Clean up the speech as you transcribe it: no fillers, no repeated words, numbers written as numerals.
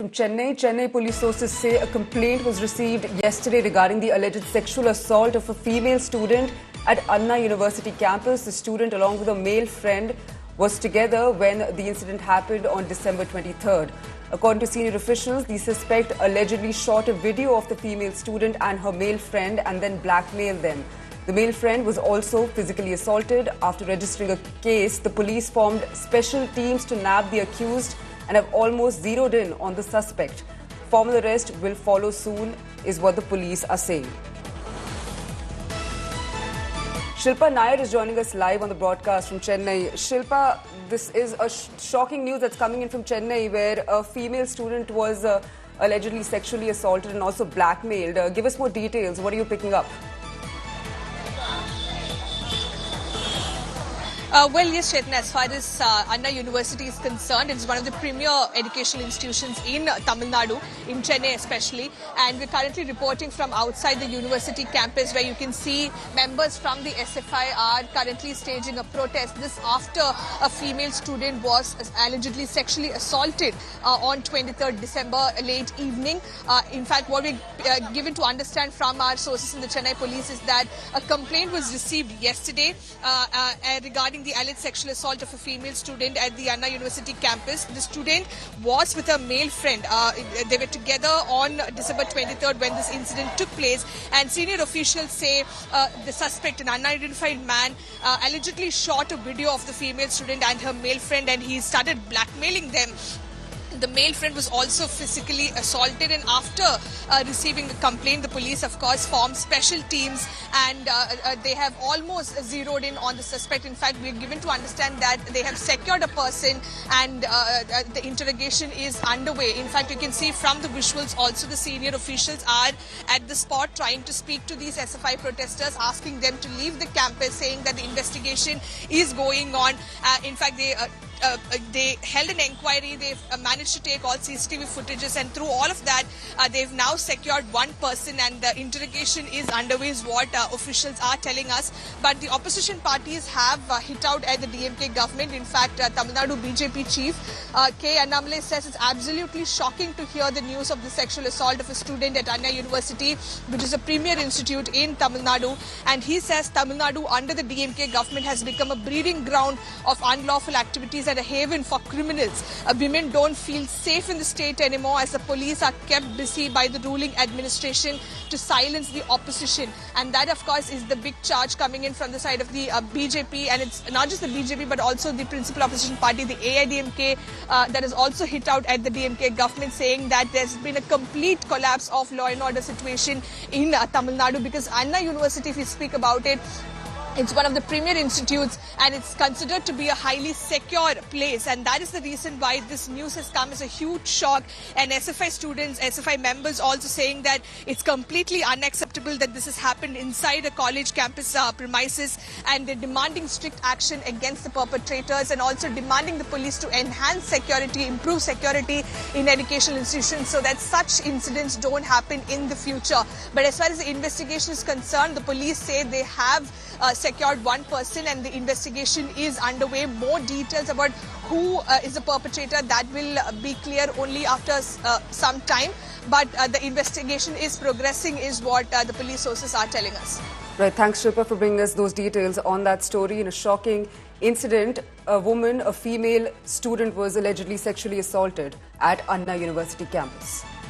from Chennai. Chennai police sources say a complaint was received yesterday regarding the alleged sexual assault of a female student at Anna University campus. The student, along with a male friend, was together when the incident happened on December 23rd. According to senior officials, the suspect allegedly shot a video of the female student and her male friend and then blackmailed them. The male friend was also physically assaulted. After registering a case, the police formed special teams to nab the accused and have almost zeroed in on the suspect. Formal arrest will follow soon, is what the police are saying. Shilpa Nair is joining us live on the broadcast from Chennai. Shilpa, this is a shocking news that's coming in from Chennai, where a female student was allegedly sexually assaulted and also blackmailed. Give us more details. What are you picking up? Well, yes, Chetan, as far as Anna University is concerned, it's one of the premier educational institutions in Tamil Nadu, in Chennai especially. And we're currently reporting from outside the university campus, where you can see members from the SFI are currently staging a protest. This after a female student was allegedly sexually assaulted on 23rd December late evening. In fact, what we're given to understand from our sources in the Chennai police is that a complaint was received yesterday regarding the alleged sexual assault of a female student at the Anna University campus. The student was with a male friend. They were together on December 23rd when this incident took place, and senior officials say the suspect, an unidentified man, allegedly shot a video of the female student and her male friend, and he started blackmailing them. The male friend was also physically assaulted, and after receiving the complaint, the police, of course, formed special teams, and they have almost zeroed in on the suspect. In fact, we're given to understand that they have secured a person, and the interrogation is underway. In fact, you can see from the visuals also the senior officials are at the spot trying to speak to these SFI protesters, asking them to leave the campus, saying that the investigation is going on. In fact, they held an inquiry. They've managed to take all CCTV footages, and through all of that, they've now secured one person, and the interrogation is underway, is what officials are telling us. But the opposition parties have hit out at the DMK government. In fact, Tamil Nadu BJP chief K. Annamalai says it's absolutely shocking to hear the news of the sexual assault of a student at Anna University, which is a premier institute in Tamil Nadu. And he says Tamil Nadu under the DMK government has become a breeding ground of unlawful activities and a haven for criminals. Women don't feel safe in the state anymore, as the police are kept busy by the ruling administration to silence the opposition. And that, of course, is the big charge coming in from the side of the BJP. And it's not just the BJP, but also the principal opposition party, the AIDMK, that has also hit out at the DMK government, saying that there's been a complete collapse of law and order situation in Tamil Nadu, because Anna University, if we speak about it, it's one of the premier institutes, and it's considered to be a highly secure place, and that is the reason why this news has come as a huge shock. And SFI students, SFI members also saying that it's completely unacceptable that this has happened inside a college campus premises, and they're demanding strict action against the perpetrators, and also demanding the police to enhance security, improve security in educational institutions so that such incidents don't happen in the future. But as far as the investigation is concerned, the police say they have secured one person, and the investigation is underway. More details about who is the perpetrator, that will be clear only after some time. But the investigation is progressing, is what the police sources are telling us. Right, thanks Shilpa for bringing us those details on that story. In a shocking incident, a female student was allegedly sexually assaulted at Anna University campus.